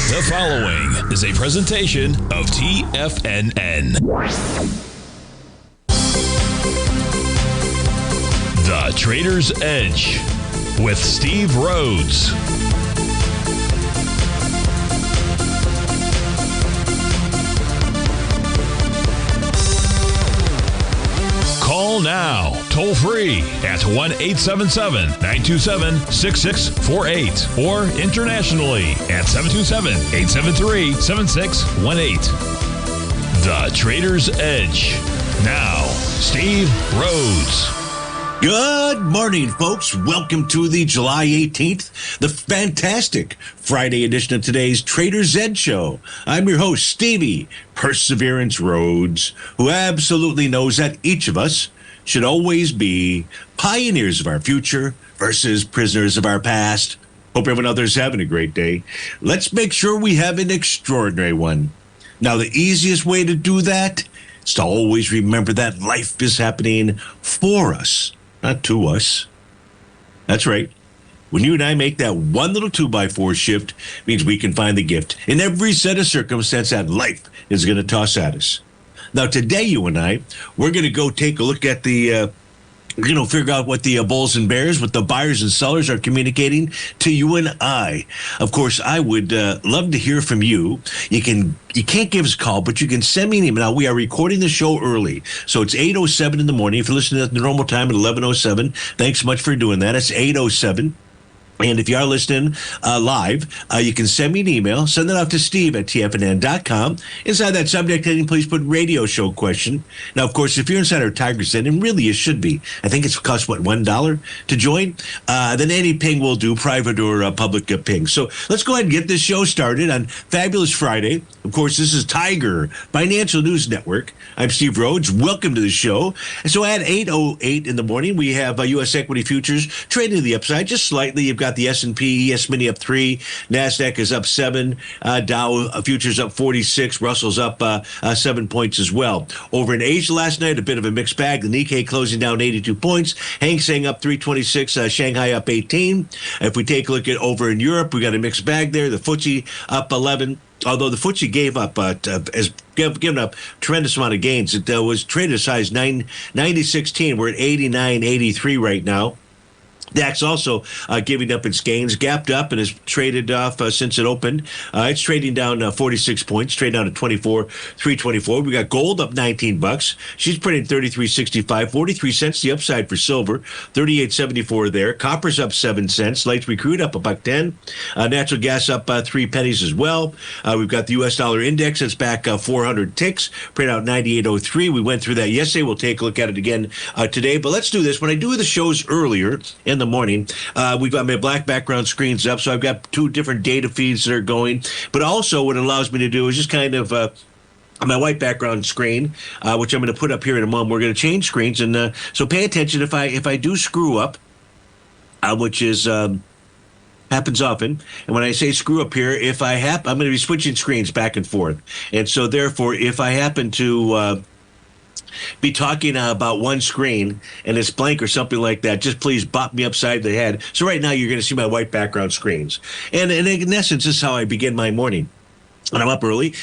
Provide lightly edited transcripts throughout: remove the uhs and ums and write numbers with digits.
The following is a presentation of TFNN. The Trader's Edge with Steve Rhodes. Call now, toll free at 1-877-927-6648 or internationally at 727-873-7618. The Trader's Edge. Now, Steve Rhodes. Good morning, folks. Welcome to the July 18th, the fantastic Friday edition of today's Trader's Edge Show. I'm your host, Stevie Perseverance Rhodes, who absolutely knows that each of us should always be pioneers of our future versus prisoners of our past. Hope everyone out there's having a great day. Let's make sure we have an extraordinary one. Now, the easiest way to do that is to always remember that life is happening for us, not to us. That's right. When you and I make that one little 2x4 shift, means we can find the gift in every set of circumstance that life is going to toss at us. Now, today, you and I, we're going to go take a look at the, figure out what the bulls and bears, what the buyers and sellers are communicating to you and I. Of course, I would love to hear from you. You can't give us a call, but you can send me an email. Now, we are recording the show early, so it's 8:07 in the morning. If you're listening at the normal time at 11:07, thanks so much for doing that. It's 8:07. And if you are listening live, you can send me an email. Send it off to Steve at TFNN.com. Inside that subject heading, please put radio show question. Now, of course, if you're inside our Tigers Den, and really it should be, I think it's cost, $1 to join? Then any ping will do, private or public ping. So let's go ahead and get this show started on Fabulous Friday. Of course, this is Tiger Financial News Network. I'm Steve Rhodes. Welcome to the show. And so at 8:08 in the morning, we have U.S. equity futures trading to the upside just slightly. You've got the S&P, ES Mini up 3, NASDAQ is up 7, Dow futures up 46, Russell's up 7 points as well. Over in Asia last night, a bit of a mixed bag. The Nikkei closing down 82 points, Hang Seng up 326, Shanghai up 18. If we take a look at over in Europe, we got a mixed bag there. The FTSE up 11. Although the FTSE gave up, has given up tremendous amount of gains. It was traded as high as 90.16. We're at 89.83 right now. DAX also giving up its gains, gapped up and has traded off since it opened. It's trading down 46 points, trading down to 24,324. We got gold up $19. She's printing 33.65, 43 cents the upside for silver, 38.74 there. Copper's up 7 cents. Light recruit up $1.10. Natural gas up 3 pennies as well. We've got the U.S. dollar index that's back 400 ticks, print out 98.03. We went through that yesterday. We'll take a look at it again today. But let's do this. When I do the shows earlier in the morning, we've got my black background screens up, so I've got 2 different data feeds that are going. But also what it allows me to do is just kind of my white background screen, which I'm going to put up here in a moment. We're going to change screens, and so pay attention if I do screw up, which is happens often. And when I say screw up here, I'm going to be switching screens back and forth, and so therefore, if I happen to be talking about one screen and it's blank or something like that, just please bop me upside the head. So right now you're going to see my white background screens. And in essence, this is how I begin my morning. And I'm up early.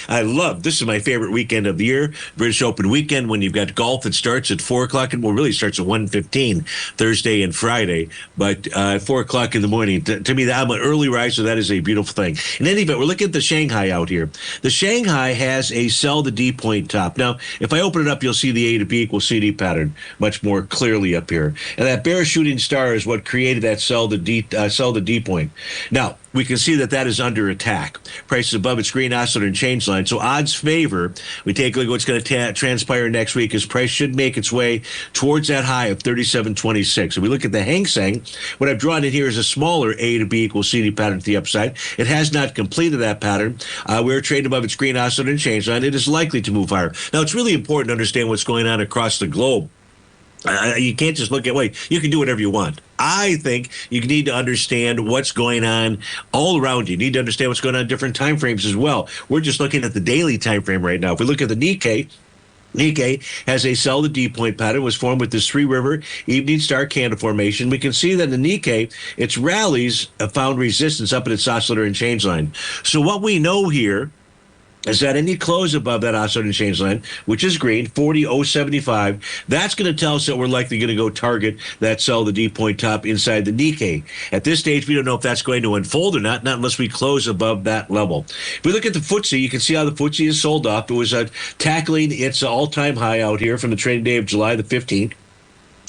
This is my favorite weekend of the year, British Open weekend, when you've got golf that starts at 4 o'clock, and really starts at 1:15 Thursday and Friday. But 4 o'clock in the morning, to me, I'm an early riser. That is a beautiful thing. In any event, we're looking at the Shanghai out here. The Shanghai has a sell the D point top. Now, if I open it up, you'll see the A to B equals CD pattern much more clearly up here. And that bear shooting star is what created that sell the D point. Now, we can see that is under attack. Price is above its green oscillator and change line. So odds favor. We take a look at what's going to transpire next week, as price should make its way towards that high of 37.26. If we look at the Hang Seng, what I've drawn in here is a smaller A to B equals CD pattern to the upside. It has not completed that pattern. We're trading above its green oscillator and change line. It is likely to move higher. Now, it's really important to understand what's going on across the globe. You can't just look at, you can do whatever you want. I think you need to understand what's going on all around you. You need to understand what's going on in different time frames as well. We're just looking at the daily time frame right now. If we look at the Nikkei, Nikkei has a sell the D point pattern, was formed with this three-river evening star candle formation. We can see that in the Nikkei, its rallies have found resistance up at its oscillator and change line. So what we know here is that any close above that oscillator and change line, which is green, 40.075, that's going to tell us that we're likely going to go target that sell the D point top inside the Nikkei. At this stage, we don't know if that's going to unfold or not unless we close above that level. If we look at the FTSE, you can see how the FTSE is sold off. It was tackling its all-time high out here from the trading day of July the 15th.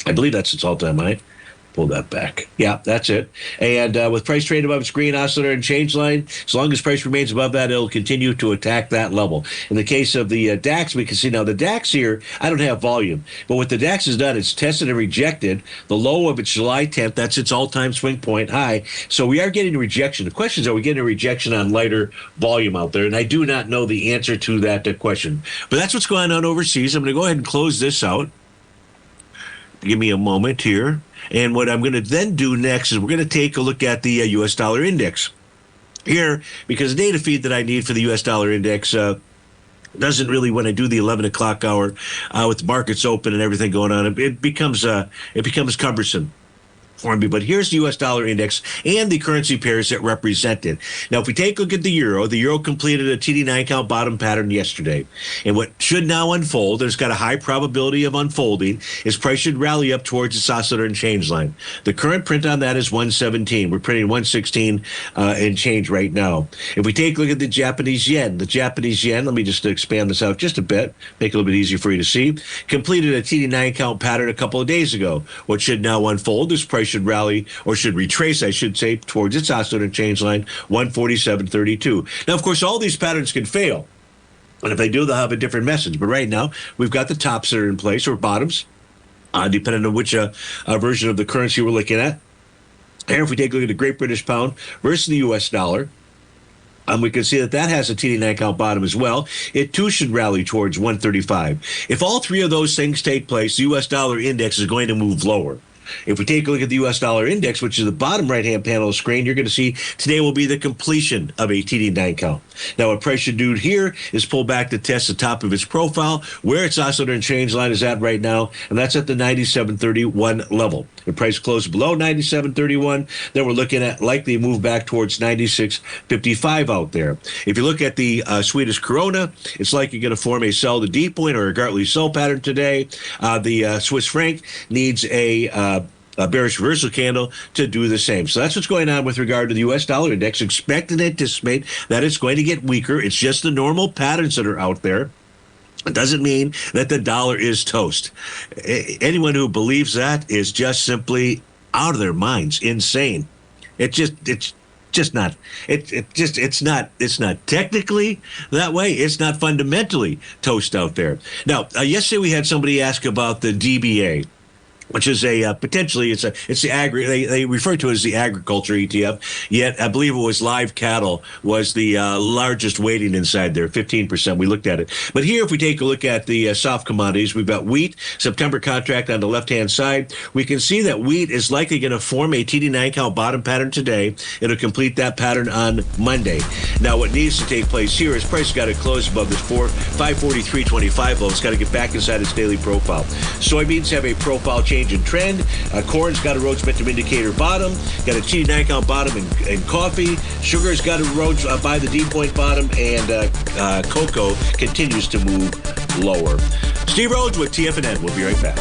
I believe that's its all-time high. Pull that back. Yeah, that's it. And with price trade above its green oscillator and change line, as long as price remains above that, it'll continue to attack that level. In the case of the DAX, we can see now the DAX here, I don't have volume, but what the DAX has done, it's tested and rejected the low of its July 10th. That's its all-time swing point high. So we are getting a rejection. The question is, are we getting a rejection on lighter volume out there? And I do not know the answer to that question. But that's what's going on overseas. I'm going to go ahead and close this out. Give me a moment here. And what I'm going to then do next is we're going to take a look at the U.S. dollar index here, because the data feed that I need for the U.S. dollar index doesn't really, when I do the 11 o'clock hour with the markets open and everything going on, it becomes cumbersome for me. But here's the U.S. dollar index and the currency pairs that represent it. Now, if we take a look at the euro completed a TD9 count bottom pattern yesterday. And what should now unfold, and it's got a high probability of unfolding, is price should rally up towards its oscillator and change line. The current print on that is 117. We're printing 116 and change right now. If we take a look at the Japanese yen, let me just expand this out just a bit, make it a little bit easier for you to see, completed a TD9 count pattern a couple of days ago. What should now unfold is price should rally, or should retrace, I should say, towards its oscillator and change line, 147.32. Now, of course, all these patterns can fail. And if they do, they'll have a different message. But right now, we've got the tops that are in place, or bottoms, depending on which version of the currency we're looking at. And if we take a look at the Great British Pound versus the U.S. dollar, we can see that has a TD9 count bottom as well. It too should rally towards 135. If all three of those things take place, the U.S. dollar index is going to move lower. If we take a look at the U.S. dollar index, which is the bottom right-hand panel of the screen, you're going to see today will be the completion of a TD9 count. Now, what price should do here is pull back to test the top of its profile, where its oscillator and change line is at right now, and that's at the 97.31 level. If price closes below 97.31, then we're looking at likely a move back towards 96.55 out there. If you look at the Swedish krona, it's likely going to form a sell the D point or a Gartley sell pattern today. The Swiss franc needs a bearish reversal candle to do the same. So that's what's going on with regard to the U.S. dollar index. Expect and anticipate that it's going to get weaker. It's just the normal patterns that are out there. It doesn't mean that the dollar is toast. Anyone who believes that is just simply out of their minds, insane. It's not technically that way. It's not fundamentally toast out there. Now, yesterday we had somebody ask about the DBA, which is potentially it's the they refer to it as the agriculture ETF. Yet I believe it was live cattle was the largest weighting inside there, 15%. We looked at it, but here if we take a look at the soft commodities, we've got wheat September contract on the left hand side. We can see that wheat is likely going to form a TD9 count bottom pattern today. It'll complete that pattern on Monday. Now what needs to take place here is price got to close above this 543.25 level. It's got to get back inside its daily profile. Soybeans have a profile change in trend. Corn's got a Rhodes momentum indicator bottom, got a TD9 count bottom in coffee. Sugar's got a Rhodes by the D point bottom, and cocoa continues to move lower. Steve Rhodes with TFNN. We'll be right back.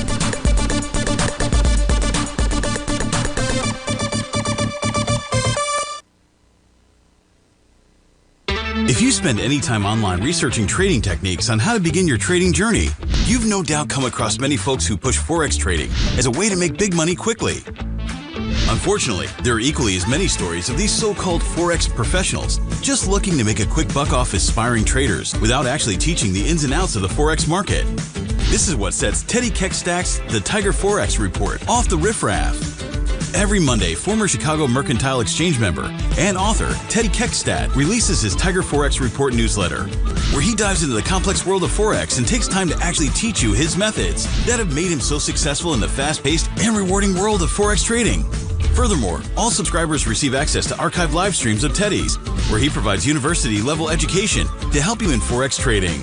If you spend any time online researching trading techniques on how to begin your trading journey, you've no doubt come across many folks who push Forex trading as a way to make big money quickly. Unfortunately, there are equally as many stories of these so-called Forex professionals just looking to make a quick buck off aspiring traders without actually teaching the ins and outs of the Forex market. This is what sets Teddy Keckstack's The Tiger Forex Report off the riffraff. Every Monday, former Chicago Mercantile Exchange member and author Teddy Keckstack releases his Tiger Forex Report newsletter, where he dives into the complex world of Forex and takes time to actually teach you his methods that have made him so successful in the fast-paced and rewarding world of Forex trading. Furthermore, all subscribers receive access to archived live streams of Teddy's, where he provides university-level education to help you in Forex trading.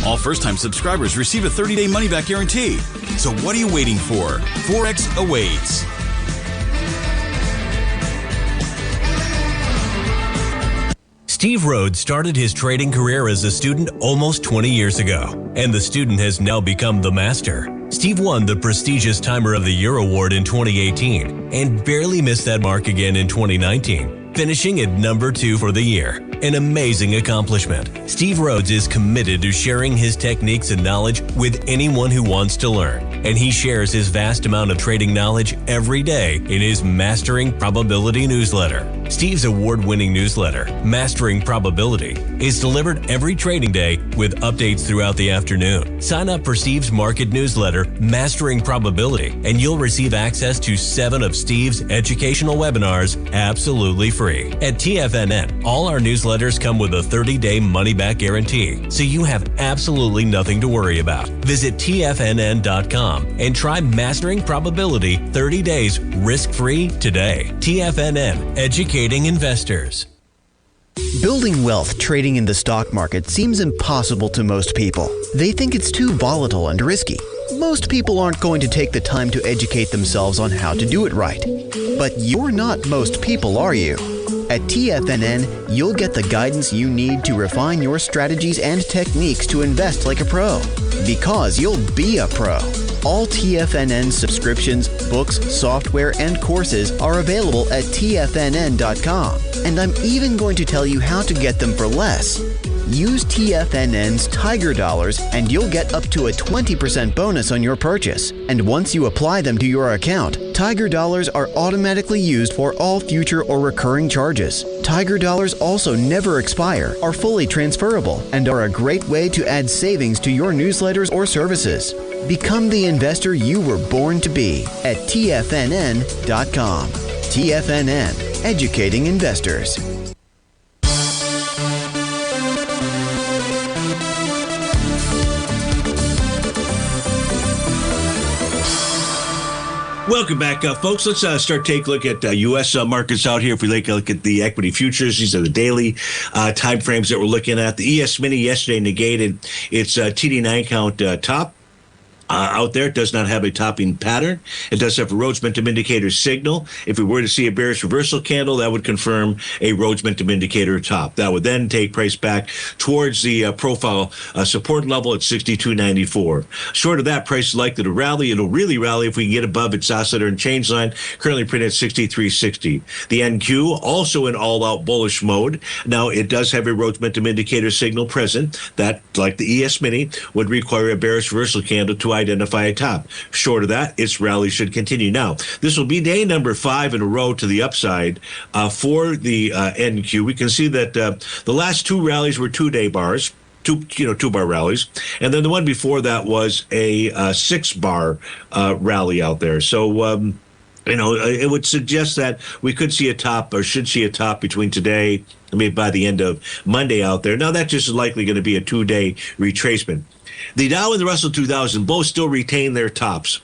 All first-time subscribers receive a 30-day money-back guarantee. So what are you waiting for? Forex awaits. Steve Rhodes started his trading career as a student almost 20 years ago, and the student has now become the master. Steve won the prestigious Timer of the Year award in 2018 and barely missed that mark again in 2019, finishing at number 2 for the year. An amazing accomplishment. Steve Rhodes is committed to sharing his techniques and knowledge with anyone who wants to learn, and he shares his vast amount of trading knowledge every day in his Mastering Probability newsletter. Steve's award-winning newsletter, Mastering Probability, is delivered every trading day with updates throughout the afternoon. Sign up for Steve's market newsletter, Mastering Probability, and you'll receive access to 7 of Steve's educational webinars absolutely free. At TFNN, all our newsletters come with a 30-day money-back guarantee, so you have absolutely nothing to worry about. Visit TFNN.com and try Mastering Probability 30 days risk-free today. TFNN, educating investors. Building wealth trading in the stock market seems impossible to most people. They think it's too volatile and risky. Most people aren't going to take the time to educate themselves on how to do it right. But you're not most people, are you? At TFNN, you'll get the guidance you need to refine your strategies and techniques to invest like a pro. Because you'll be a pro. All TFNN subscriptions, books, software, and courses are available at TFNN.com. And I'm even going to tell you how to get them for less. Use TFNN's Tiger Dollars and you'll get up to a 20% bonus on your purchase. And once you apply them to your account, Tiger Dollars are automatically used for all future or recurring charges. Tiger Dollars also never expire, are fully transferable, and are a great way to add savings to your newsletters or services. Become the investor you were born to be at TFNN.com. TFNN, educating investors. Welcome back, folks. Let's start taking a look at U.S. Markets out here. If we look at the equity futures, these are the daily time frames that we're looking at. The ES Mini yesterday negated its TD9 count top. Out there, it does not have a topping pattern. It does have a Rhodes Momentum Indicator signal. If we were to see a bearish reversal candle, that would confirm a Rhodes Momentum Indicator top. That would then take price back towards the profile support level at 62.94. Short of that, price is likely to rally. It'll really rally if we can get above its oscillator and change line, currently printed at 63.60. The NQ also in all-out bullish mode. Now, it does have a Rhodes Momentum Indicator signal present that, like the ES Mini, would require a bearish reversal candle to identify a top. Short of that, its rally should continue. Now, this will be day number 5 in a row to the upside for the NQ. We can see that the last 2 rallies were 2-day bars. 2-bar rallies, and then the one before that was a 6-bar rally out there. So it would suggest that we could see a top, or should see a top, between today and maybe by the end of Monday out there. Now, that just is likely going to be a 2-day retracement. The Dow and the Russell 2000 both still retain their tops.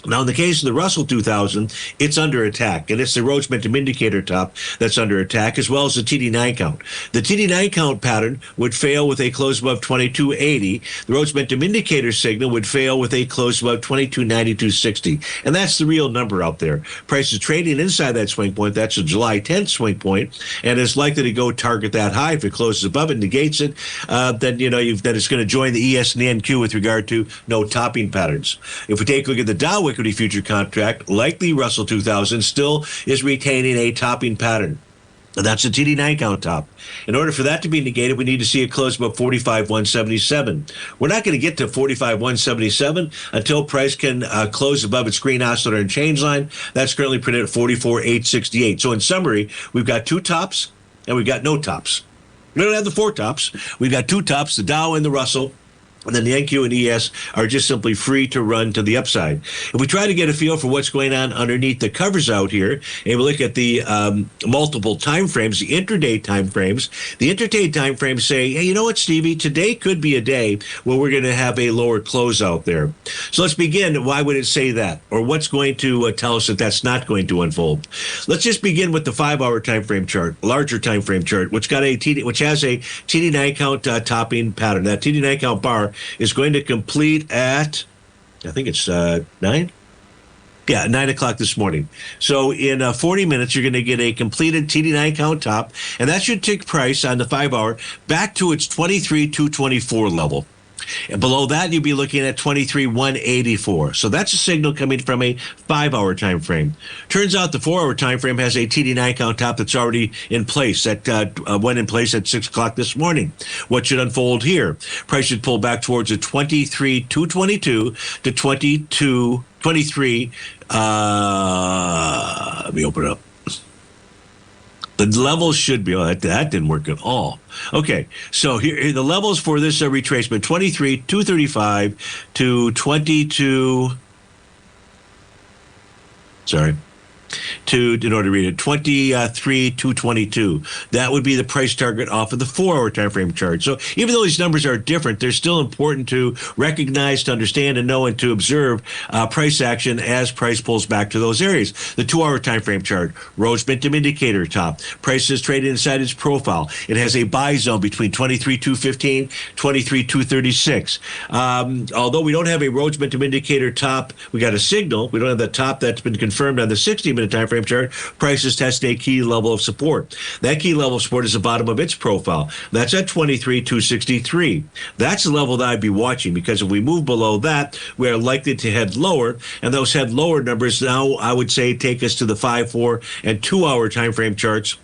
Now, in the case of the Russell 2000, it's under attack, and it's the Rhodes Momentum Indicator top that's under attack, as well as the TD9 count. The TD9 count pattern would fail with a close above 22.80. The Rhodes Momentum Indicator signal would fail with a close above 22.9260, and that's the real number out there. Price is trading inside that swing point. That's a July 10th swing point, and it's likely to go target that high. If it closes above it, negates it, then it's going to join the ES and the NQ with regard to no topping patterns. If we take a look at the Dow equity future contract, like the Russell 2000, still is retaining a topping pattern. And that's the TD9 count top. In order for that to be negated, we need to see a close above 45,177. We're not going to get to 45,177 until price can close above its green oscillator and change line. That's currently printed at 44,868. So in summary, we've got 2 tops and we've got no tops. We don't have the 4 tops. We've got 2 tops, the Dow and the Russell. And then the NQ and ES are just simply free to run to the upside. If we try to get a feel for what's going on underneath the covers out here, and we look at the multiple time frames, the intraday time frames say, hey, you know what, Stevie, today could be a day where we're going to have a lower close out there. So let's begin. Why would it say that? Or what's going to tell us that that's not going to unfold? Let's just begin with the 5-hour time frame chart, larger time frame chart, which has a TD9 count topping pattern. That TD9 count bar is going to complete at, I think it's 9? Yeah, 9 o'clock this morning. So in 40 minutes, you're going to get a completed TD9 count top, and that should take price on the 5-hour back to its 23,224 level. And below that, you'll be looking at 23,184. So that's a signal coming from a 5-hour time frame. Turns out the 4-hour time frame has a TD9 count top that's already in place. That went in place at 6 o'clock this morning. What should unfold here? Price should pull back towards a 23,222 to 23. Let me open it up. The levels should be, that didn't work at all. Okay, so here the levels for this retracement, 23,235 to 22, in order to read it, 23,222. That would be the price target off of the 4-hour time frame chart. So even though these numbers are different, they're still important to recognize, to understand, and know, and to observe price action as price pulls back to those areas. The 2-hour time frame chart, Rhodes momentum indicator top. Price is traded inside its profile. It has a buy zone between 23,215, 23,236. Although we don't have a Rhodes momentum indicator top, we got a signal. We don't have the top that's been confirmed on the 60-minute time frame chart. Prices test a key level of support. That key level of support is the bottom of its profile. That's at 23,263. That's the level that I'd be watching, because if we move below that, we are likely to head lower, and those head lower numbers now, I would say, take us to the 5, 4, and 2-hour time frame charts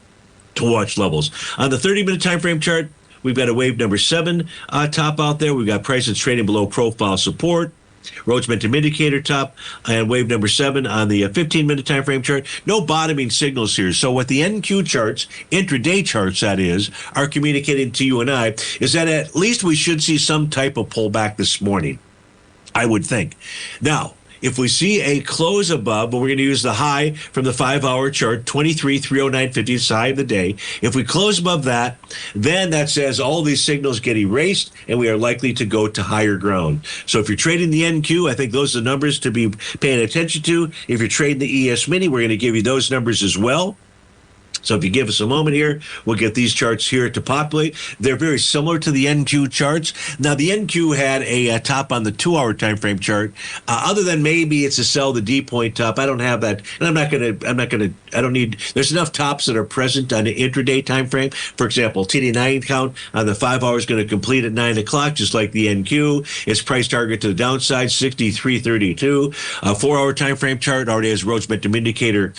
to watch levels. On the 30-minute time frame chart, we've got a wave number 7 top out there. We've got prices trading below profile support. Rhodes momentum indicator top and wave number 7 on the 15-minute time frame chart. No bottoming signals here. So what the NQ charts, intraday charts that is, are communicating to you and I is that at least we should see some type of pullback this morning, I would think. Now, if we see a close above, but we're going to use the high from the 5-hour chart, 23,309.50 is the high of the day. If we close above that, then that says all these signals get erased and we are likely to go to higher ground. So if you're trading the NQ, I think those are the numbers to be paying attention to. If you're trading the ES Mini, we're going to give you those numbers as well. So if you give us a moment here, we'll get these charts here to populate. They're very similar to the NQ charts. Now, the NQ had a top on the 2-hour time frame chart. Other than maybe it's a sell the D point top, I don't have that, and I don't need. There's enough tops that are present on the intraday time frame. For example, TD9 count on the 5-hour is going to complete at 9 o'clock, just like the NQ. Its price target to the downside, 63.32. 4-hour time frame chart already has Rhodes momentum indicator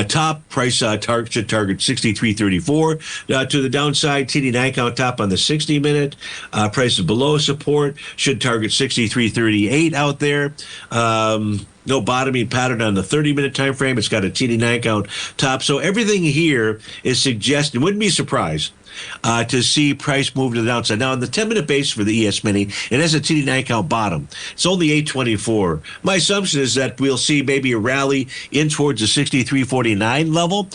top. Price target should target 63.34 to the downside. TD9 count top on the 60-minute. Prices below support should target 63.38 out there. No bottoming pattern on the 30-minute time frame. It's got a TD9 count top. So everything here is suggesting, wouldn't be surprised to see price move to the downside. Now, on the 10-minute base for the ES Mini, it has a TD9 count bottom. It's only 824. My assumption is that we'll see maybe a rally in towards the 63.49 level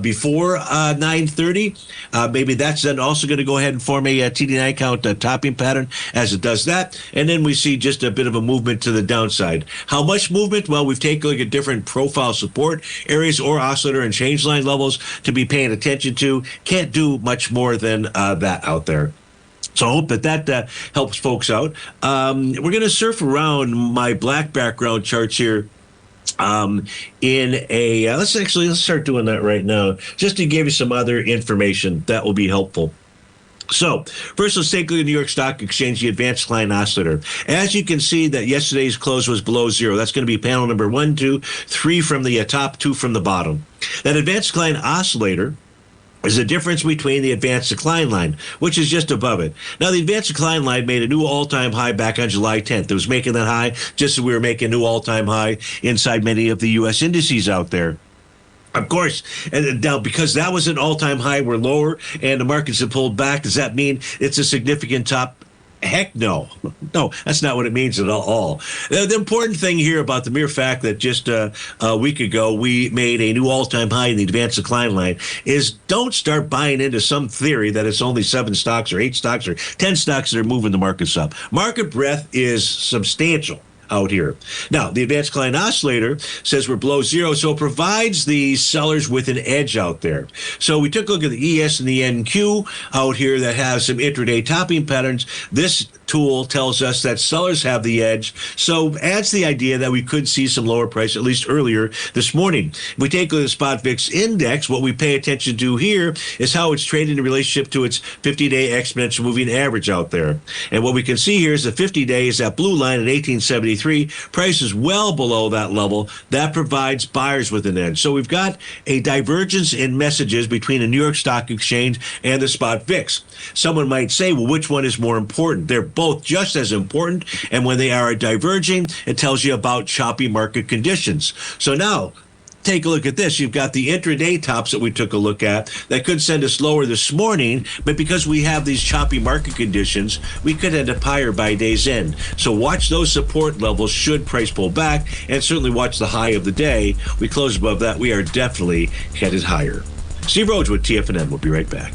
before 9:30. Maybe that's then also going to go ahead and form a TD9 count topping pattern as it does that. And then we see just a bit of a movement to the downside. How much movement? Well, we've taken a look at different profile support areas or oscillator and change line levels to be paying attention to. Can't do much more than that out there. So I hope that helps folks out. We're going to surf around my black background charts here in a let's start doing that right now, just to give you some other information that will be helpful. So first, let's take a look at the New York Stock Exchange, the advanced decline oscillator. As you can see, that yesterday's close was below zero. That's going to be panel number 1, 2, 3 from the top, 2 from the bottom. That advanced decline oscillator is the difference between the advanced decline line, which is just above it. Now, the advanced decline line made a new all-time high back on July 10th. It was making that high just as we were making a new all-time high inside many of the U.S. indices out there. Of course, and now because that was an all-time high, we're lower, and the markets have pulled back. Does that mean it's a significant top? Heck no. No, that's not what it means at all. The important thing here about the mere fact that just a week ago we made a new all-time high in the advanced decline line is don't start buying into some theory that it's only 7 stocks or 8 stocks or 10 stocks that are moving the markets up. Market breadth is substantial out here. Now, the advanced client oscillator says we're below zero, so it provides the sellers with an edge out there. So we took a look at the ES and the NQ out here that has some intraday topping patterns. This tool tells us that sellers have the edge, so adds the idea that we could see some lower price, at least earlier this morning. If we take a look at the spot VIX index, what we pay attention to here is how it's traded in relationship to its 50-day exponential moving average out there. And what we can see here is the 50-day is that blue line at 1873. Price is well below that level. That provides buyers with an edge. So we've got a divergence in messages between the New York Stock Exchange and the spot VIX. Someone might say, well, which one is more important? They're both just as important, and when they are diverging, it tells you about choppy market conditions. So now, take a look at this. You've got the intraday tops that we took a look at that could send us lower this morning, but because we have these choppy market conditions, we could end up higher by day's end. So watch those support levels should price pull back, and certainly watch the high of the day. We close above that, we are definitely headed higher. Steve Rhodes with TFNN. We'll be right back.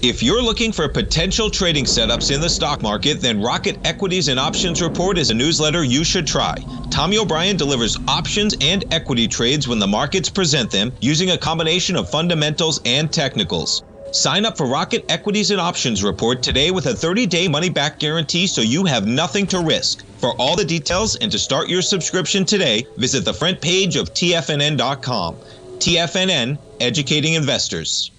If you're looking for potential trading setups in the stock market, then Rocket Equities and Options Report is a newsletter you should try. Tommy O'Brien delivers options and equity trades when the markets present them, using a combination of fundamentals and technicals. Sign up for Rocket Equities and Options Report today with a 30-day money-back guarantee, so you have nothing to risk. For all the details and to start your subscription today, visit the front page of TFNN.com. TFNN, educating investors.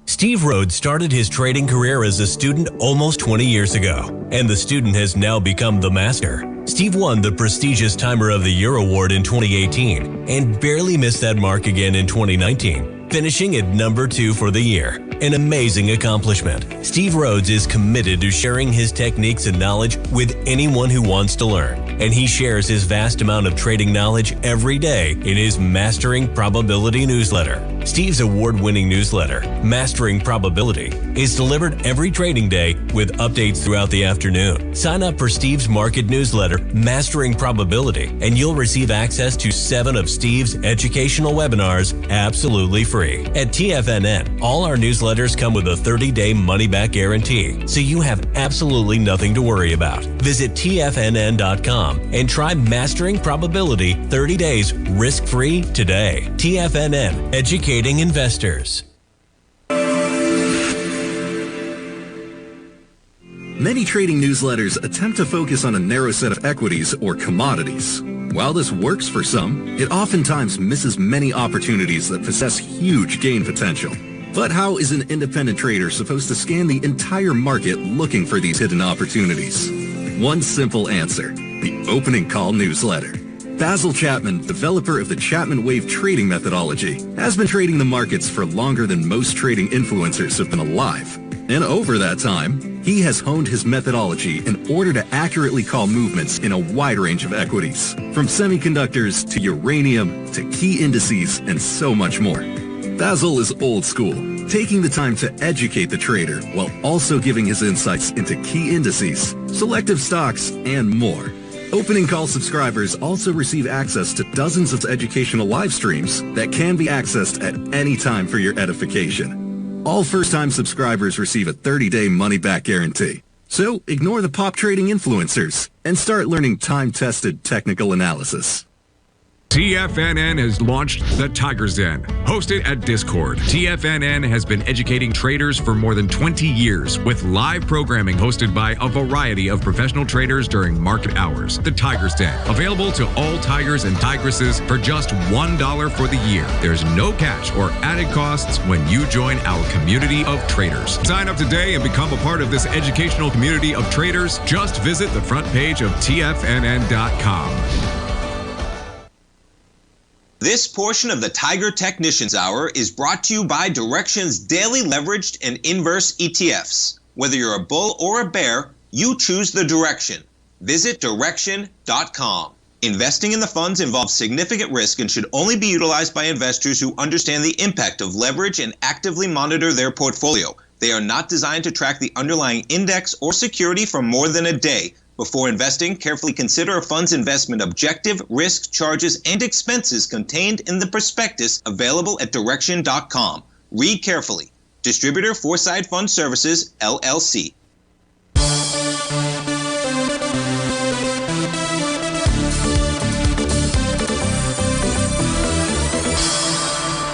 Steve Rhodes started his trading career as a student almost 20 years ago, and the student has now become the master. Steve won the prestigious Timer of the Year award in 2018 and barely missed that mark again in 2019, finishing at number 2 for the year. An amazing accomplishment. Steve Rhodes is committed to sharing his techniques and knowledge with anyone who wants to learn, and he shares his vast amount of trading knowledge every day in his Mastering Probability newsletter. Steve's award-winning newsletter, Mastering Probability, is delivered every trading day with updates throughout the afternoon. Sign up for Steve's market newsletter, Mastering Probability, and you'll receive access to 7 of Steve's educational webinars absolutely free. At TFNN, all our newsletters come with a 30-day money-back guarantee, so you have absolutely nothing to worry about. Visit TFNN.com and try Mastering Probability 30 days risk-free today. TFNN, educating investors. Many trading newsletters attempt to focus on a narrow set of equities or commodities. While this works for some, it oftentimes misses many opportunities that possess huge gain potential. But how is an independent trader supposed to scan the entire market looking for these hidden opportunities? One simple answer: the opening call newsletter. Basil Chapman, developer of the Chapman Wave trading methodology, has been trading the markets for longer than most trading influencers have been alive. And over that time, he has honed his methodology in order to accurately call movements in a wide range of equities, from semiconductors to uranium to key indices and so much more. Basil is old school, taking the time to educate the trader while also giving his insights into key indices, selective stocks, and more. Opening call subscribers also receive access to dozens of educational live streams that can be accessed at any time for your edification. All first-time subscribers receive a 30-day money-back guarantee. So ignore the pop trading influencers and start learning time-tested technical analysis. TFNN has launched the Tiger's Den. Hosted at Discord, TFNN has been educating traders for more than 20 years with live programming hosted by a variety of professional traders during market hours. The Tiger's Den, available to all tigers and tigresses for just $1 for the year. There's no catch or added costs when you join our community of traders. Sign up today and become a part of this educational community of traders. Just visit the front page of TFNN.com. This portion of the Tiger Technicians Hour is brought to you by Direxion's daily leveraged and inverse ETFs. Whether you're a bull or a bear, you choose the direction. Visit Direxion.com. Investing in the funds involves significant risk and should only be utilized by investors who understand the impact of leverage and actively monitor their portfolio. They are not designed to track the underlying index or security for more than a day. Before investing, carefully consider a fund's investment objective, risk, charges, and expenses contained in the prospectus available at direction.com. Read carefully. Distributor Foreside Fund Services, LLC.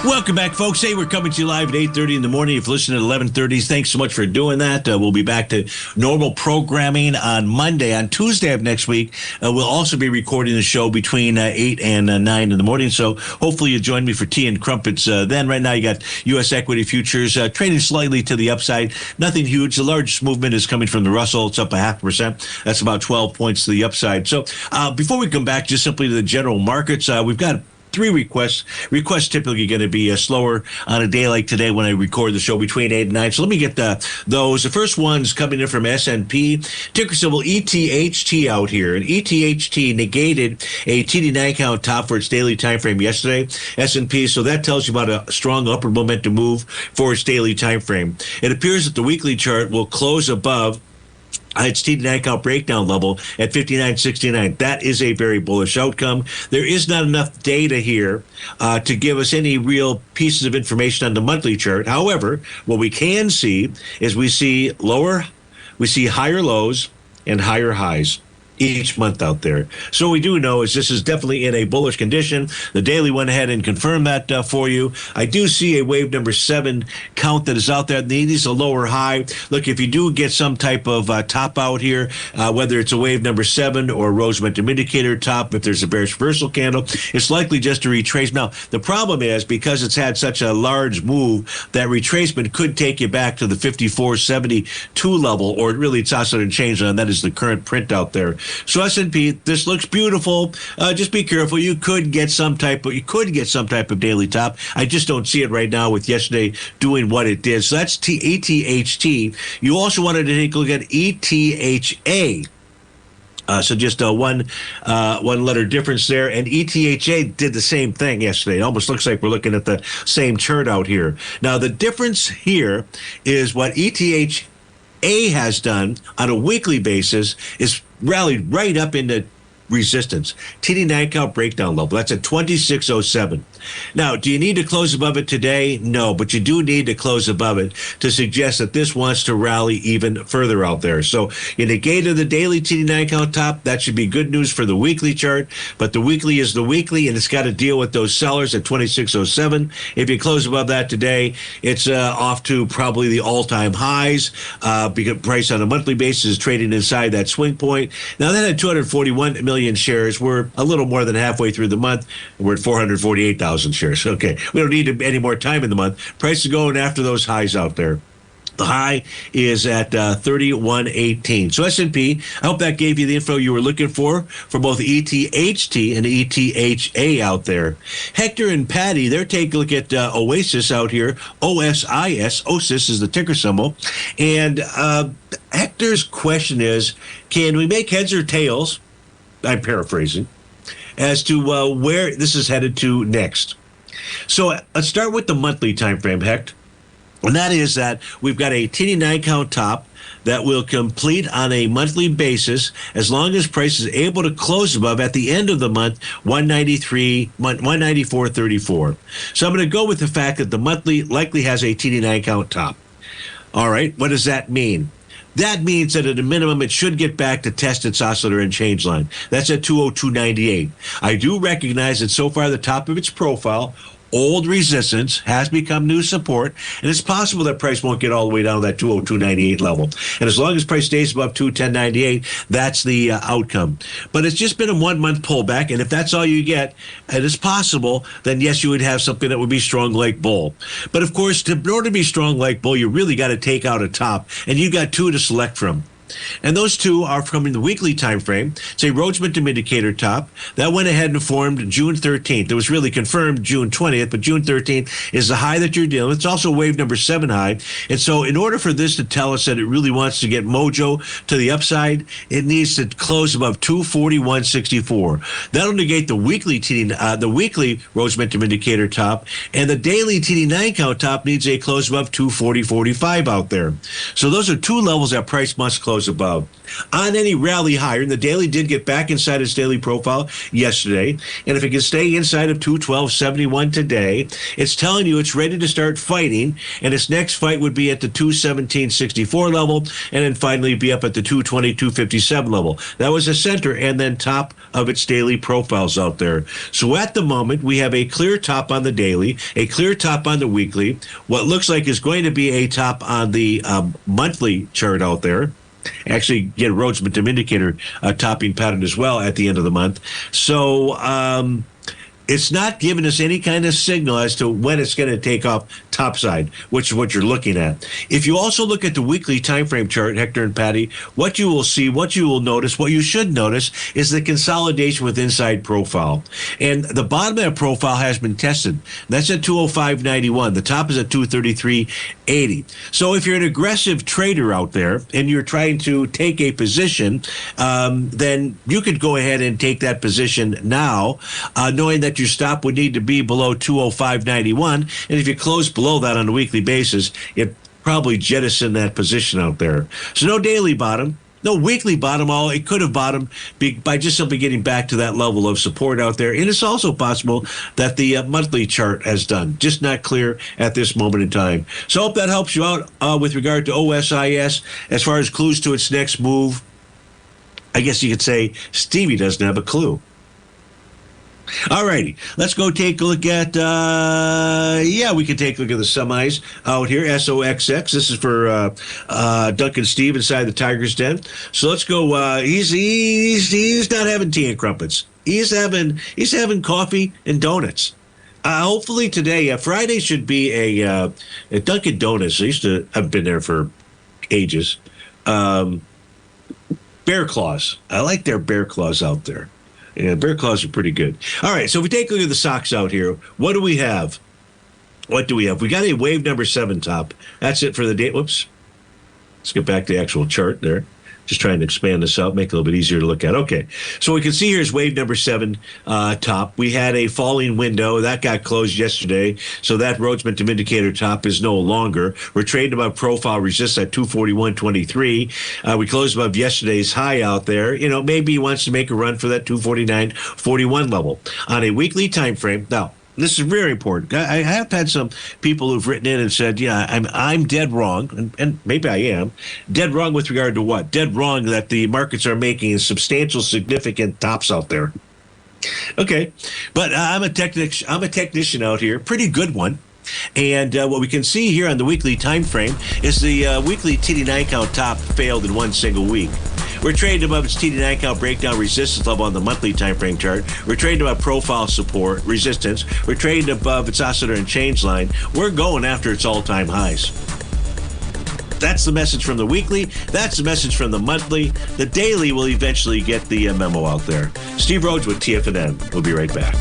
Welcome back, folks. Hey, we're coming to you live at 8:30 in the morning. If you listen at 11:30, thanks so much for doing that. We'll be back to normal programming on Monday. On Tuesday of next week, we'll also be recording the show between 8 and 9 in the morning. So hopefully you join me for tea and crumpets then. Right now, you got U.S. equity futures trading slightly to the upside. Nothing huge. The largest movement is coming from the Russell. It's up 0.5%. That's about 12 points to the upside. So before we come back just simply to the general markets, we've got 3 requests. Requests typically going to be slower on a day like today when I record the show between 8 and 9. So let me get those. The first one's coming in from S&P. Ticker symbol ETHT out here. And ETHT negated a TD9 count top for its daily time frame yesterday, S&P. So that tells you about a strong upward momentum move for its daily time frame. It appears that the weekly chart will close above its TD9 count breakdown level at 59.69. That is a very bullish outcome. There is not enough data here to give us any real pieces of information on the monthly chart. However, what we can see is we see higher lows and higher highs each month out there. So what we do know is this is definitely in a bullish condition. The daily went ahead and confirmed that for you. I do see a wave number 7 count that is out there. It needs a lower high. Look, if you do get some type of top out here, whether it's a wave number 7 or a Rhodes momentum indicator top, if there's a bearish reversal candle, it's likely just to retrace. Now, the problem is because it's had such a large move, that retracement could take you back to the 54.72 level, or really it's oscillating change on. That is the current print out there. So S&P, this looks beautiful. Just be careful. You could get some type of daily top. I just don't see it right now with yesterday doing what it did. So that's ETHT. You also wanted to take a look at ETHA. So just one letter difference there. And ETHA did the same thing yesterday. It almost looks like we're looking at the same chart out here. Now, the difference here is what ETHA has done on a weekly basis is rallied right up into resistance. TD9 count breakdown level. That's at 26.07. Now, do you need to close above it today? No, but you do need to close above it to suggest that this wants to rally even further out there. So you negated the daily TD9 count top. That should be good news for the weekly chart, but the weekly is the weekly, and it's got to deal with those sellers at 26.07. If you close above that today, it's off to probably the all-time highs because price on a monthly basis is trading inside that swing point. Now, that had 241 million shares. We're a little more than halfway through the month. We're at 448,000 shares. Okay, we don't need any more time in the month. Price is going after those highs out there. The high is at 31.18. So S&P, I hope that gave you the info you were looking for both ETHT and ETHA out there. Hector and Patty, they're taking a look at Oasis out here. OSIS is the ticker symbol. And Hector's question is, can we make heads or tails? I'm paraphrasing, as to where this is headed to next. So let's start with the monthly time frame, Hector. And that is that we've got a TD9 count top that will complete on a monthly basis as long as price is able to close above at the end of the month 194.34. So I'm going to go with the fact that the monthly likely has a TD9 count top. All right, what does that mean? That means that at a minimum, it should get back to test its oscillator and change line. That's at 202.98. I do recognize that so far the top of its profile, old resistance, has become new support, and it's possible that price won't get all the way down to that 202.98 level. And as long as price stays above 210.98, that's the outcome. But it's just been a 1 month pullback, and if that's all you get, and it's possible, then yes, you would have something that would be strong like bull. But of course, in order to be strong like bull, you really got to take out a top, and you've got 2 to select from. And those 2 are from the weekly time frame. It's a Rhodes momentum indicator top that went ahead and formed June 13th. It was really confirmed June 20th, but June 13th is the high that you're dealing with. It's also wave number 7 high. And so in order for this to tell us that it really wants to get mojo to the upside, it needs to close above 241.64. That'll negate the weekly Rhodes momentum indicator top, and the daily TD9 count top needs a close above 240.45 out there. So those are 2 levels that price must close close above. On any rally higher, and the daily did get back inside its daily profile yesterday, and if it can stay inside of 212.71 today, it's telling you it's ready to start fighting, and its next fight would be at the 217.64 level, and then finally be up at the 222.57 level. That was the center and then top of its daily profiles out there. So at the moment, we have a clear top on the daily, a clear top on the weekly, what looks like is going to be a top on the monthly chart out there. Actually, get a Rhodes momentum indicator topping pattern as well at the end of the month. So it's not giving us any kind of signal as to when it's going to take off topside, which is what you're looking at. If you also look at the weekly time frame chart, Hector and Patty, what you will see, what you will notice, what you should notice is the consolidation with inside profile. And the bottom of that profile has been tested. That's at 205.91. The top is at 233.80. So if you're an aggressive trader out there and you're trying to take a position, then you could go ahead and take that position now, knowing that your stop would need to be below 205.91. And if you close below that on a weekly basis, it probably jettison that position out there. So no daily bottom, no weekly bottom. It could have bottomed by just simply getting back to that level of support out there. And it's also possible that the monthly chart has done. Just not clear at this moment in time. So I hope that helps you out with regard to OSIS. As far as clues to its next move, I guess you could say Stevie doesn't have a clue. All righty, let's go take a look at, we can take a look at the semis out here, SOXX. This is for Duncan Steve inside the Tiger's Den. So let's go, he's not having tea and crumpets. He's having coffee and donuts. Hopefully today, Friday should be a Dunkin' Donuts. I've been there for ages. Bear Claws. I like their Bear Claws out there. Yeah, Bear Claws are pretty good. All right, so if we take a look at the socks out here, what do we have? We got a wave number 7 top. That's it for the day. Whoops. Let's get back to the actual chart there. Just trying to expand this out, make it a little bit easier to look at. Okay, so we can see here's wave number 7 top. We had a falling window. That got closed yesterday, so that Rhodes momentum indicator top is no longer. We're trading above profile resistance at 241.23. We closed above yesterday's high out there. Maybe he wants to make a run for that 249.41 level. On a weekly time frame, now, this is very important. I have had some people who've written in and said, yeah, I'm dead wrong, and maybe I am. Dead wrong with regard to what? Dead wrong that the markets are making substantial, significant tops out there. Okay, but I'm a technician out here, pretty good one. And what we can see here on the weekly time frame is the weekly TD9 count top failed in one single week. We're trading above its TD9 count breakdown resistance level on the monthly time frame chart. We're trading above profile support resistance. We're trading above its oscillator and change line. We're going after its all-time highs. That's the message from the weekly. That's the message from the monthly. The daily will eventually get the memo out there. Steve Rhodes with TFNN. We'll be right back.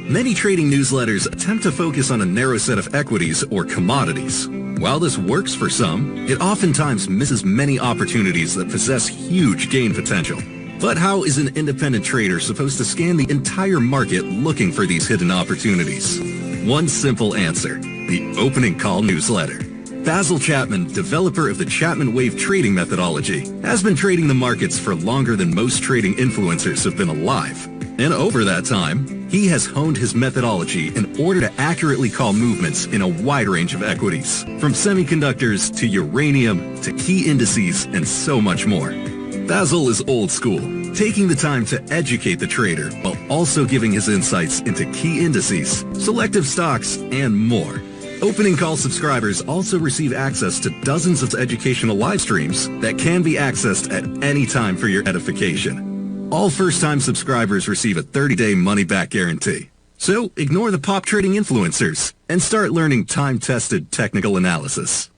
Many trading newsletters attempt to focus on a narrow set of equities or commodities. While this works for some, it oftentimes misses many opportunities that possess huge gain potential. But how is an independent trader supposed to scan the entire market looking for these hidden opportunities? One simple answer: the opening call newsletter. Basil Chapman, developer of the Chapman Wave trading methodology, has been trading the markets for longer than most trading influencers have been alive. And over that time, he has honed his methodology in order to accurately call movements in a wide range of equities, from semiconductors to uranium to key indices and so much more. Basil is old school, taking the time to educate the trader while also giving his insights into key indices, selective stocks, and more. Opening call subscribers also receive access to dozens of educational live streams that can be accessed at any time for your edification. All first-time subscribers receive a 30-day money-back guarantee. So ignore the pop trading influencers and start learning time-tested technical analysis.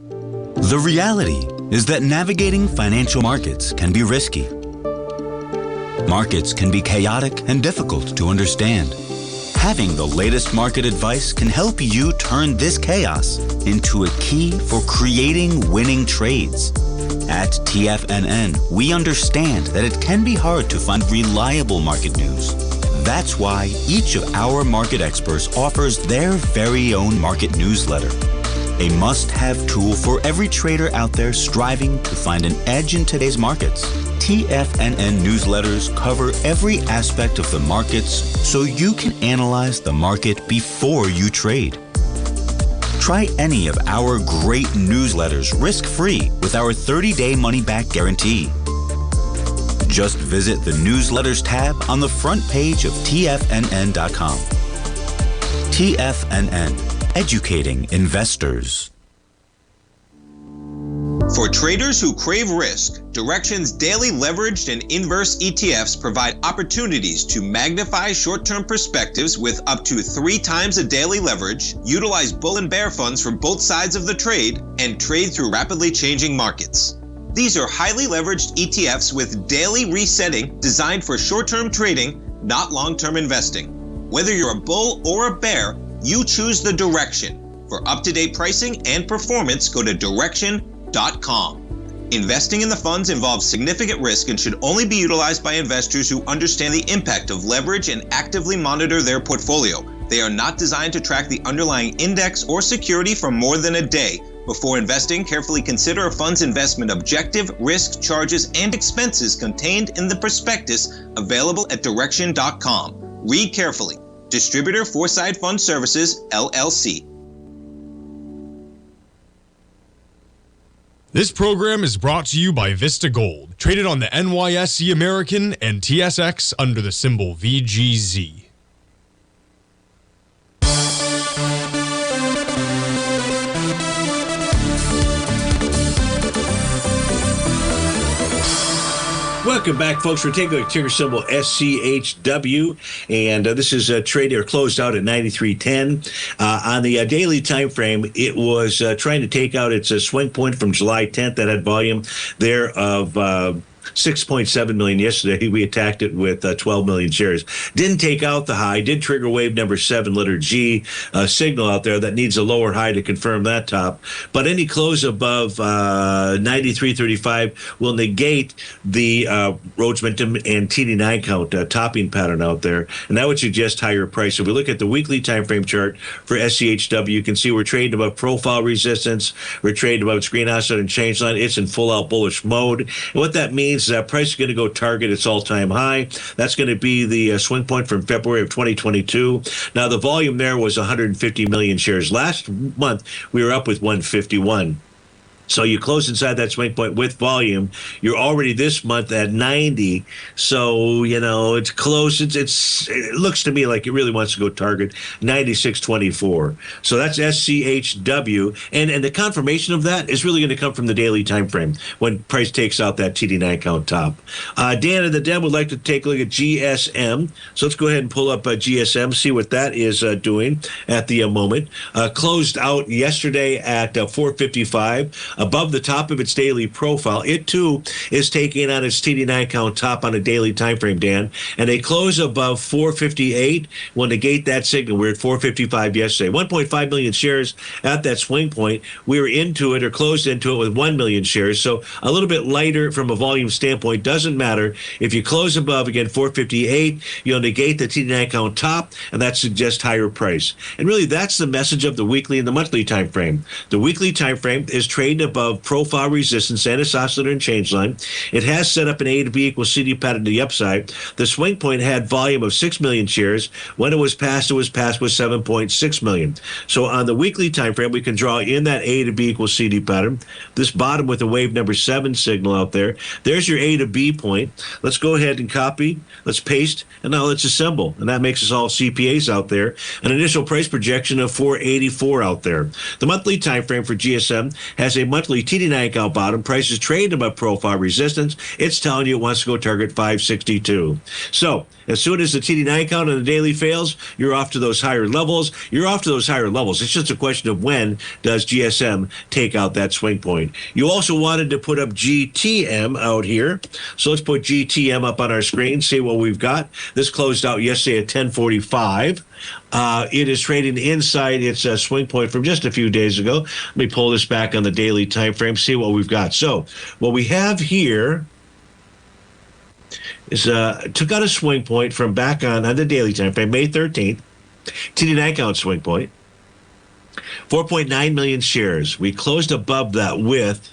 The reality is that navigating financial markets can be risky. Markets can be chaotic and difficult to understand. Having the latest market advice can help you turn this chaos into a key for creating winning trades. At TFNN, we understand that it can be hard to find reliable market news. That's why each of our market experts offers their very own market newsletter. A must-have tool for every trader out there striving to find an edge in today's markets. TFNN newsletters cover every aspect of the markets so you can analyze the market before you trade. Try any of our great newsletters risk-free with our 30-day money-back guarantee. Just visit the Newsletters tab on the front page of TFNN.com. TFNN, educating investors. For traders who crave risk, Direxion's daily leveraged and inverse ETFs provide opportunities to magnify short-term perspectives with up to 3 times a daily leverage, utilize bull and bear funds from both sides of the trade, and trade through rapidly changing markets. These are highly leveraged ETFs with daily resetting designed for short-term trading, not long-term investing. Whether you're a bull or a bear, you choose the Direxion. For up-to-date pricing and performance, go to Direxion.com. Investing in the funds involves significant risk and should only be utilized by investors who understand the impact of leverage and actively monitor their portfolio. They are not designed to track the underlying index or security for more than a day. Before investing, carefully consider a fund's investment objective, risk, charges, and expenses contained in the prospectus available at Direxion.com. Read carefully. Distributor Foreside Fund Services, LLC. This program is brought to you by Vista Gold, traded on the NYSE American and TSX under the symbol VGZ. Welcome back, folks. We're taking a ticker symbol SCHW, and this is a trade there closed out at 93.10. On the daily time frame, it was trying to take out its swing point from July 10th that had volume there of 6.7 million yesterday. We attacked it with 12 million shares. Didn't take out the high. Did trigger wave number 7, letter G, signal out there that needs a lower high to confirm that top. But any close above 93.35 will negate the Rhodes momentum and TD9 count topping pattern out there, and that would suggest higher price. If we look at the weekly time frame chart for SCHW, you can see we're trading above profile resistance. We're trading above its green oscillator and change line. It's in full out bullish mode. And what that means is that price is going to go target its all-time high. That's going to be the swing point from February of 2022. Now, the volume there was 150 million shares. Last month, we were up with 151. So you close inside that swing point with volume. You're already this month at 90. So, you know, it's close. It looks to me like it really wants to go target 96.24. So that's SCHW. And the confirmation of that is really going to come from the daily time frame when price takes out that TD9 count top. Dan and the Dem would like to take a look at GSM. So let's go ahead and pull up GSM, see what that is doing at the moment. Closed out yesterday at 455. Above the top of its daily profile. It, too, is taking on its TD9 count top on a daily time frame, Dan. And a close above 458 will negate that signal. We're at 455 yesterday. 1.5 million shares at that swing point. We were into it or closed into it with 1 million shares. So a little bit lighter from a volume standpoint. Doesn't matter. If you close above, again, 458, you'll negate the TD9 count top, and that suggests higher price. And really, that's the message of the weekly and the monthly time frame. The weekly time frame is trading above profile resistance and its oscillator and change line. It has set up an A to B equals CD pattern to the upside. The swing point had volume of 6 million shares. When it was passed with 7.6 million. So on the weekly time frame, we can draw in that A to B equals CD pattern. This bottom with a wave number 7 signal out there. There's your A to B point. Let's go ahead and copy. Let's paste, and now let's assemble. And that makes us all CPAs out there. An initial price projection of 484 out there. The monthly time frame for GSM has a monthly TD9 count bottom. Price is trading above profile resistance. It's telling you it wants to go target 562. So as soon as the TD9 count on the daily fails, you're off to those higher levels. It's just a question of when does GSM take out that swing point. You also wanted to put up GTM out here. So let's put GTM up on our screen, see what we've got. This closed out yesterday at 1045. It is trading inside its swing point from just a few days ago. Let me pull this back on the daily time frame, see what we've got. So what we have here is took out a swing point from back on the daily time frame, May 13th. TD9 count swing point. 4.9 million shares. We closed above that with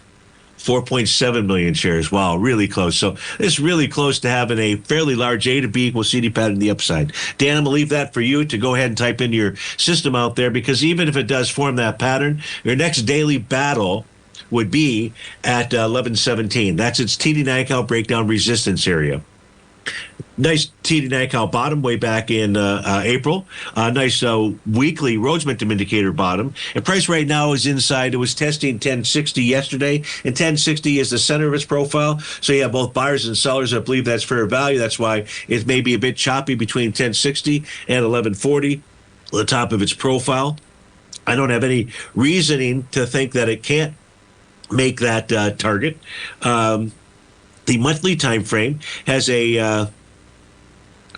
4.7 million shares. Wow, really close. So it's really close to having a fairly large A to B equals CD pattern on the upside. Dan, I'm going to leave that for you to go ahead and type into your system out there, because even if it does form that pattern, your next daily battle would be at 1117. That's its TD9 count breakdown resistance area. Nice TD9 count bottom way back in April. Nice weekly Rhodes momentum indicator bottom. And price right now is inside. It was testing 1060 yesterday, and 1060 is the center of its profile. So you have both buyers and sellers that believe that's fair value. That's why it may be a bit choppy between 1060 and 1140, the top of its profile. I don't have any reasoning to think that it can't make that target. The monthly time frame has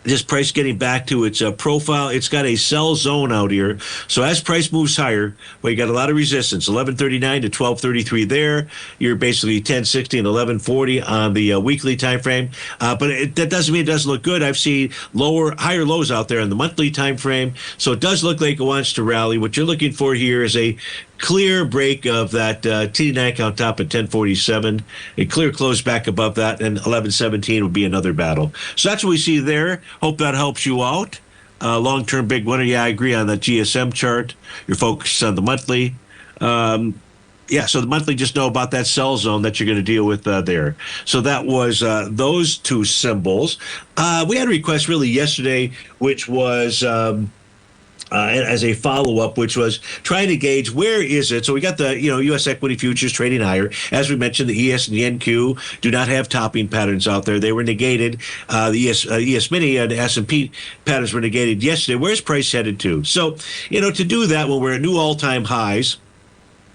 this price getting back to its profile. It's got a sell zone out here. So as price moves higher, well, you got a lot of resistance, 1139 to 1233 there. You're basically 1060 and 1140 on the weekly time frame. But that doesn't mean it doesn't look good. I've seen higher lows out there in the monthly time frame. So it does look like it wants to rally. What you're looking for here is a clear break of that TD9 count top at 1047. A clear close back above that, and 1117 would be another battle. So that's what we see there. Hope that helps you out. Long-term big winner. Yeah, I agree on that GSM chart. You're focused on the monthly. So the monthly, just know about that sell zone that you're going to deal with there. So that was those two symbols. We had a request really yesterday, which was as a follow-up, which was trying to gauge where is it. So we got the U.S. equity futures trading higher. As we mentioned, the ES and the NQ do not have topping patterns out there. They were negated. The ES Mini and S&P patterns were negated yesterday. Where's price headed to? So, to do that when we're at new all-time highs,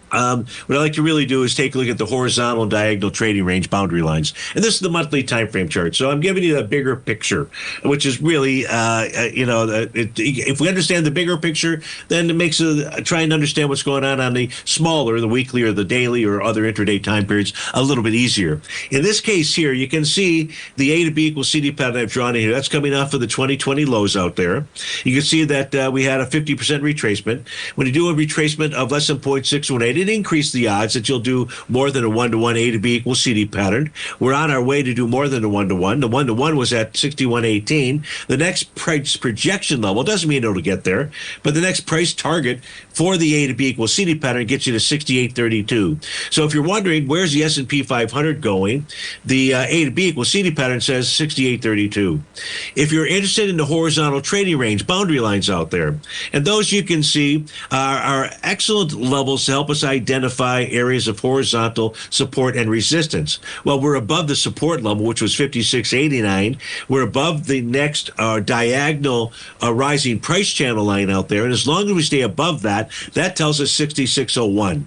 what I like to really do is take a look at the horizontal and diagonal trading range boundary lines. And this is the monthly time frame chart. So I'm giving you the bigger picture, which is really, if we understand the bigger picture, then it makes trying to understand what's going on the smaller, the weekly or the daily or other intraday time periods a little bit easier. In this case here, you can see the A to B equals CD pattern I've drawn in here. That's coming off of the 2020 lows out there. You can see that we had a 50% retracement. When you do a retracement of less than 0.618, it increased the odds that you'll do more than a 1-to-1 A to B equals CD pattern. We're on our way to do more than a 1-to-1. The 1-to-1 was at 61.18. The next price projection level doesn't mean it'll get there, but the next price target for the A to B equals CD pattern gets you to 68.32. So if you're wondering where's the S&P 500 going, the A to B equals CD pattern says 68.32. If you're interested in the horizontal trading range boundary lines out there, and those you can see are excellent levels to help us identify areas of horizontal support and resistance. Well, we're above the support level, which was 56.89. We're above the next diagonal rising price channel line out there. And as long as we stay above that, that tells us 66.01.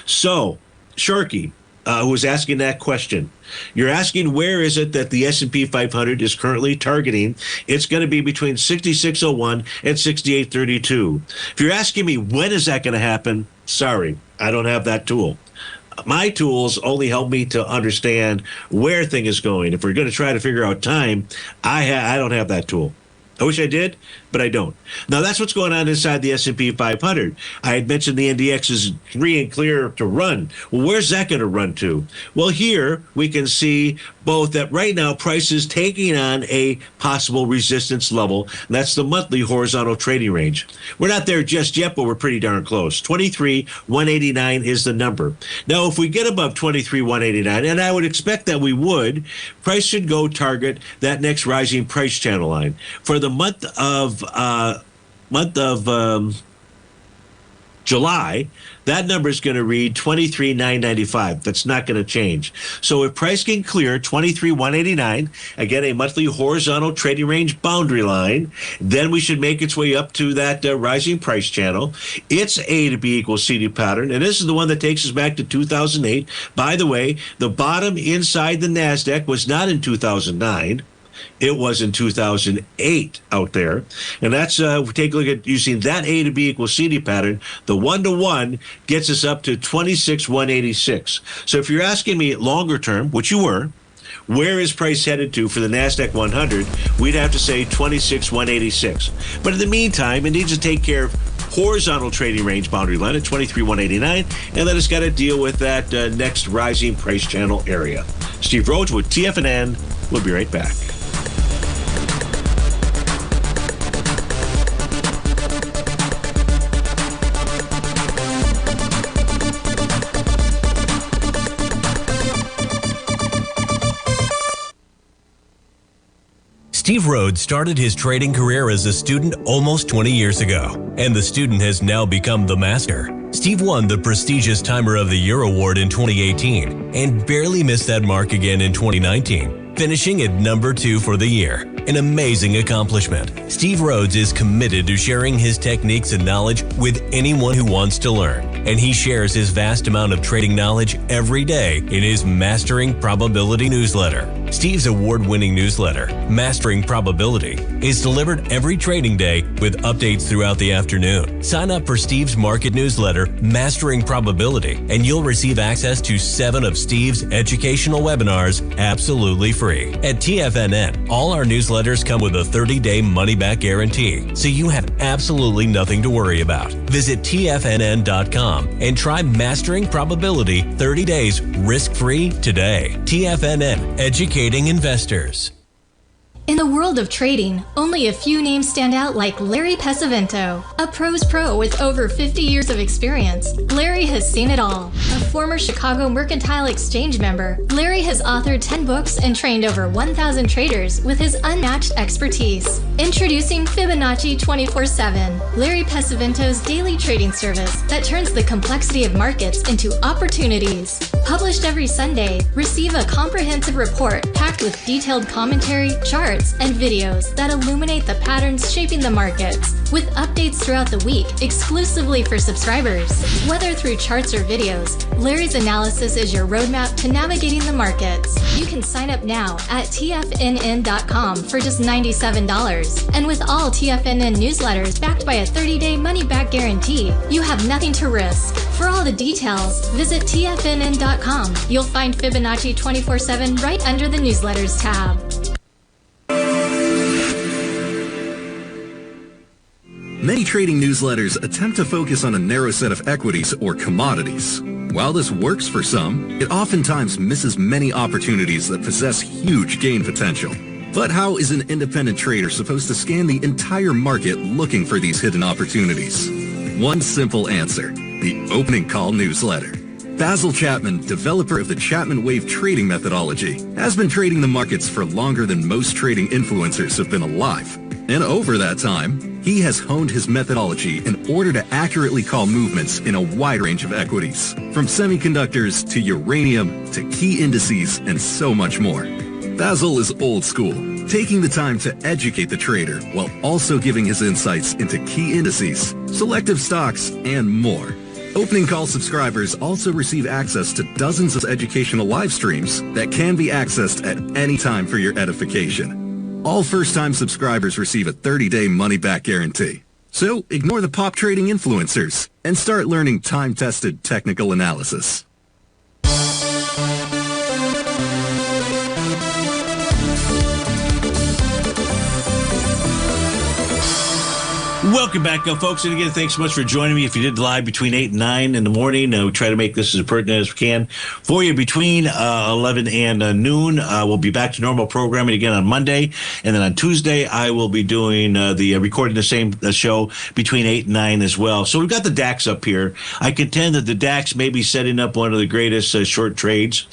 So, Sharky, who was asking that question, you're asking where is it that the S&P 500 is currently targeting. It's going to be between 66.01 and 68.32. If you're asking me when is that going to happen, sorry, I don't have that tool. My tools only help me to understand where thing is going. If we're going to try to figure out time, I don't have that tool. I wish I did, but I don't. Now, that's what's going on inside the S&P 500. I had mentioned the NDX is free and clear to run. Well, where's that going to run to? Well, here we can see both that right now price is taking on a possible resistance level. And that's the monthly horizontal trading range. We're not there just yet, but we're pretty darn close. 23,189 is the number. Now, if we get above 23,189, and I would expect that we would, price should go target that next rising price channel line. For the month of July, that number is going to read 23,995. That's not going to change. So if price can clear 23,189, again, a monthly horizontal trading range boundary line, then we should make its way up to that rising price channel. It's A to B equals CD pattern, and this is the one that takes us back to 2008. By the way, the bottom inside the NASDAQ was not in 2009. It was in 2008 out there. And that's, if we take a look at using that A to B equals CD pattern, the 1-to-1 gets us up to 26,186. So if you're asking me longer term, which you were, where is price headed to for the NASDAQ 100, we'd have to say 26,186. But in the meantime, it needs to take care of horizontal trading range boundary line at 23,189, and then it's got to deal with that next rising price channel area. Steve Rhodes with TFNN. We'll be right back. Steve Rhodes started his trading career as a student almost 20 years ago, and the student has now become the master. Steve won the prestigious Timer of the Year award in 2018 and barely missed that mark again in 2019, finishing at number 2 for the year. An amazing accomplishment. Steve Rhodes is committed to sharing his techniques and knowledge with anyone who wants to learn, and he shares his vast amount of trading knowledge every day in his Mastering Probability newsletter. Steve's award-winning newsletter, Mastering Probability, is delivered every trading day with updates throughout the afternoon. Sign up for Steve's market newsletter, Mastering Probability, and you'll receive access to 7 of Steve's educational webinars absolutely free. At TFNN, all our newsletters come with a 30-day money-back guarantee, so you have absolutely nothing to worry about. Visit TFNN.com and try Mastering Probability 30 days risk-free today. TFNN, educating investors. In the world of trading, only a few names stand out like Larry Pesavento, a pro's pro with over 50 years of experience. Larry has seen it all. A former Chicago Mercantile Exchange member, Larry has authored 10 books and trained over 1,000 traders with his unmatched expertise. Introducing Fibonacci 24/7, Larry Pesavento's daily trading service that turns the complexity of markets into opportunities. Published every Sunday, receive a comprehensive report packed with detailed commentary, charts, and videos that illuminate the patterns shaping the markets, with updates throughout the week exclusively for subscribers. Whether through charts or videos, Larry's analysis is your roadmap to navigating the markets. You can sign up now at TFNN.com for just $97. And with all TFNN newsletters backed by a 30-day money-back guarantee, you have nothing to risk. For all the details, visit TFNN.com. You'll find Fibonacci 24/7 right under the newsletters tab. Many trading newsletters attempt to focus on a narrow set of equities or commodities. While this works for some, it oftentimes misses many opportunities that possess huge gain potential. But how is an independent trader supposed to scan the entire market looking for these hidden opportunities? One simple answer: the opening call newsletter. Basil Chapman, developer of the Chapman Wave trading methodology, has been trading the markets for longer than most trading influencers have been alive. And over that time, he has honed his methodology in order to accurately call movements in a wide range of equities, from semiconductors to uranium to key indices and so much more. Basil is old school, taking the time to educate the trader while also giving his insights into key indices, selective stocks, and more. Opening call subscribers also receive access to dozens of educational live streams that can be accessed at any time for your edification. All first-time subscribers receive a 30-day money-back guarantee. So ignore the pop trading influencers and start learning time-tested technical analysis. Welcome back, folks. And again, thanks so much for joining me. If you did live between 8 and 9 in the morning, we try to make this as pertinent as we can for you between 11 and noon. We'll be back to normal programming again on Monday. And then on Tuesday, I will be doing recording the same show between 8 and 9 as well. So we've got the DAX up here. I contend that the DAX may be setting up one of the greatest short trades.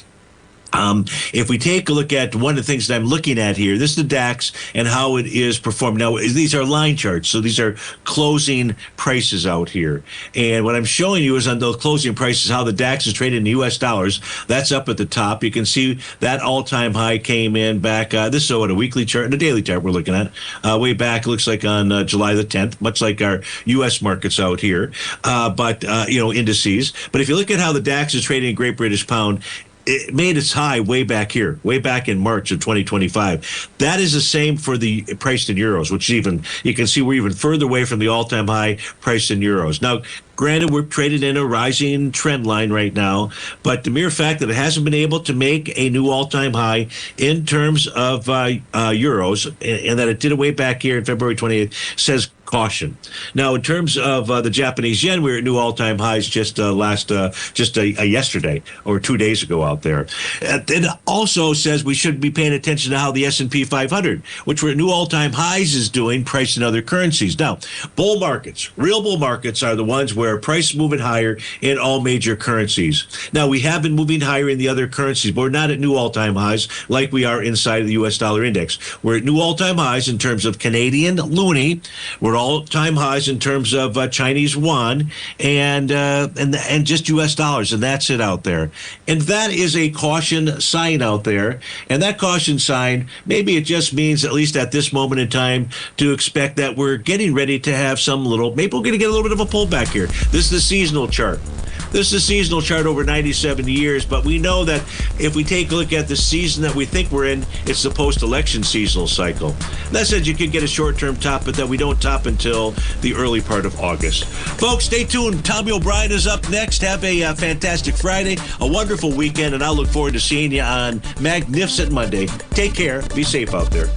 If we take a look at one of the things that I'm looking at here, this is the DAX and how it is performed. Now, these are line charts, so these are closing prices out here. And what I'm showing you is on those closing prices, how the DAX is traded in US dollars. That's up at the top. You can see that all-time high came in back, this is what a weekly chart and a daily chart we're looking at, way back, it looks like on July the 10th, much like our US markets out here, indices. But if you look at how the DAX is trading in Great British Pound, it made its high way back here, way back in March of 2025. That is the same for the priced in euros, which you can see we're even further away from the all-time high priced in euros. Now, Granted, we're traded in a rising trend line right now, but the mere fact that it hasn't been able to make a new all-time high in terms of euros, and that it did it way back here in February 28th, says caution. Now, in terms of the Japanese yen, we're at new all-time highs just yesterday or 2 days ago out there. It also says we should be paying attention to how the S&P 500, which we're at new all-time highs, is doing, priced in other currencies. Now, bull markets, real bull markets, are the ones where price is moving higher in all major currencies. Now, we have been moving higher in the other currencies, but we're not at new all-time highs like we are inside of the U.S. dollar index. We're at new all-time highs in terms of Canadian loonie. We're all-time highs in terms of Chinese yuan and just U.S. dollars, and that's it out there. And that is a caution sign out there. And that caution sign, maybe it just means, at least at this moment in time, to expect that we're getting ready to have maybe we're going to get a little bit of a pullback here. This is the seasonal chart. This is a seasonal chart over 97 years, but we know that if we take a look at the season that we think we're in, it's the post-election seasonal cycle. That said, you could get a short-term top, but that we don't top until the early part of August. Folks, stay tuned. Tommy O'Brien is up next. Have a fantastic Friday, a wonderful weekend, and I'll look forward to seeing you on Magnificent Monday. Take care. Be safe out there.